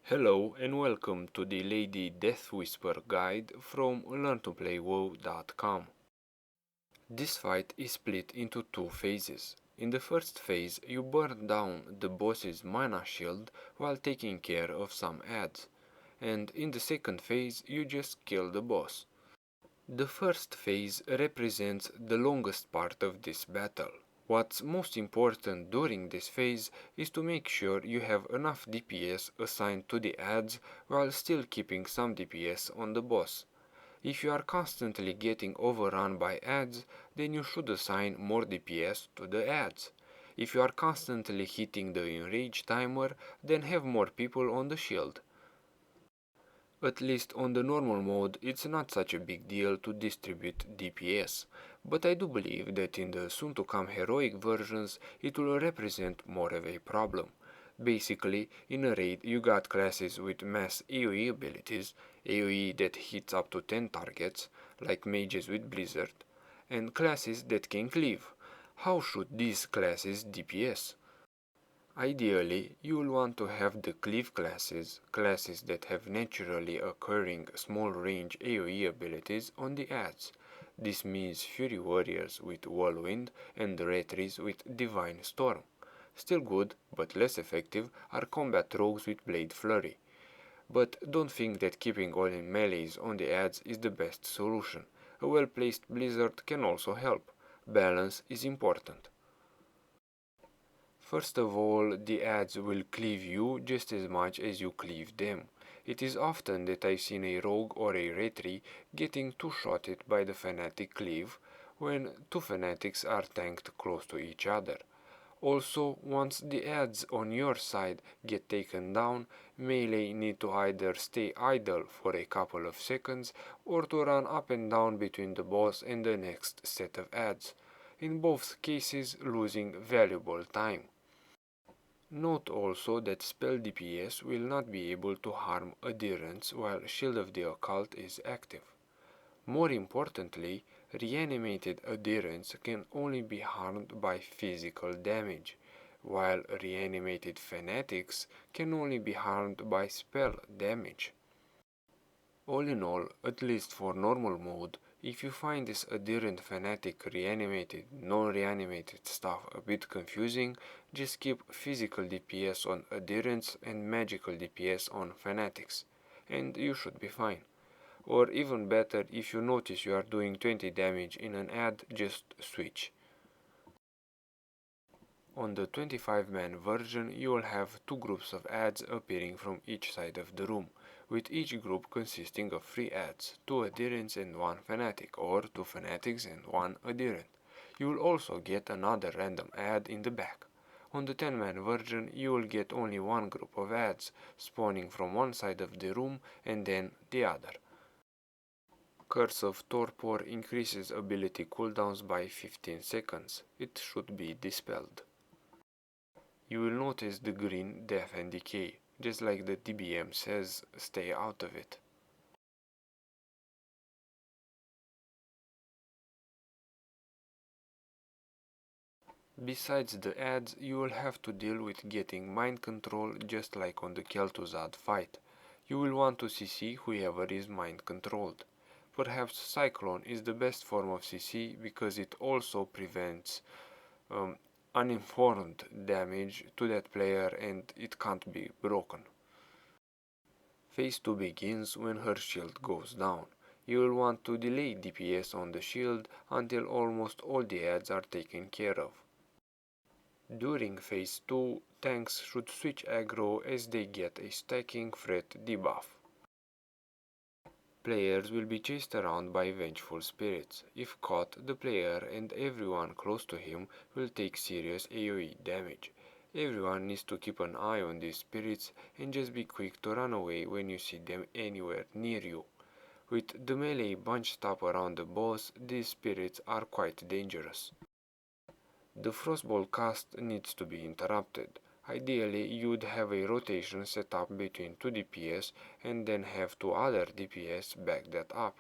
Hello and welcome to the Lady Deathwhisper guide from learntoplaywow.com. This fight is split into two phases. In the first phase, you burn down the boss's mana shield while taking care of some adds, and in the second phase, you just kill the boss. The first phase represents the longest part of this battle. What's most important during this phase is to make sure you have enough DPS assigned to the adds while still keeping some DPS on the boss. If you are constantly getting overrun by adds, then you should assign more DPS to the adds. If you are constantly hitting the enrage timer, then have more people on the shield. At least on the normal mode, it's not such a big deal to distribute DPS, but I do believe that in the soon to come heroic versions it will represent more of a problem. Basically, in a raid you got classes with mass AoE abilities, AoE that hits up to 10 targets, like mages with Blizzard, and classes that can cleave. How should these classes DPS? Ideally, you will want to have the cleave classes, classes that have naturally occurring small range AoE abilities on the adds. This means Fury Warriors with Whirlwind and Retries with Divine Storm. Still good, but less effective, are combat rogues with Blade Flurry. But don't think that keeping all in melees on the adds is the best solution. A well-placed Blizzard can also help. Balance is important. First of all, the adds will cleave you just as much as you cleave them. It is often that I've seen a rogue or a retry getting two-shotted by the fanatic cleave when two fanatics are tanked close to each other. Also, once the adds on your side get taken down, melee need to either stay idle for a couple of seconds or to run up and down between the boss and the next set of adds, in both cases losing valuable time. Note also that spell DPS will not be able to harm adherents while Shield of the Occult is active. More importantly, reanimated adherents can only be harmed by physical damage, while reanimated fanatics can only be harmed by spell damage. All in all, at least for normal mode, if you find this adherent fanatic reanimated, non-reanimated stuff a bit confusing, just keep physical DPS on adherents and magical DPS on fanatics, and you should be fine. Or even better, if you notice you are doing 20 damage in an add, just switch. On the 25-man version, you will have two groups of adds appearing from each side of the room, with each group consisting of 3 adds, 2 adherents and 1 fanatic, or 2 fanatics and 1 adherent. You will also get another random add in the back. On the 10-man version, you will get only one group of adds, spawning from one side of the room and then the other. Curse of Torpor increases ability cooldowns by 15 seconds. It should be dispelled. You will notice the green death and decay. Just like the DBM says, stay out of it. Besides the adds, you will have to deal with getting mind control just like on the Kel'Thuzad fight. You will want to CC whoever is mind controlled. Perhaps Cyclone is the best form of CC because it also prevents uninformed damage to that player and it can't be broken. Phase 2 begins when her shield goes down. You will want to delay DPS on the shield until almost all the adds are taken care of. During Phase 2, tanks should switch aggro as they get a stacking threat debuff. Players will be chased around by vengeful spirits. If caught, the player and everyone close to him will take serious AoE damage. Everyone needs to keep an eye on these spirits and just be quick to run away when you see them anywhere near you. With the melee bunched up around the boss, these spirits are quite dangerous. The Frostball cast needs to be interrupted. Ideally, you'd have a rotation set up between 2 DPS and then have 2 other DPS back that up.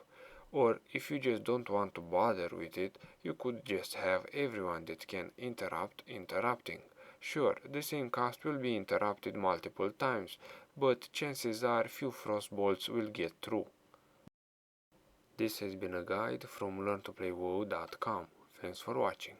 Or if you just don't want to bother with it, you could just have everyone that can interrupt interrupting. Sure, the same cast will be interrupted multiple times, but chances are few frostbolts will get through. This has been a guide from learntoplaywou.com. Thanks for watching.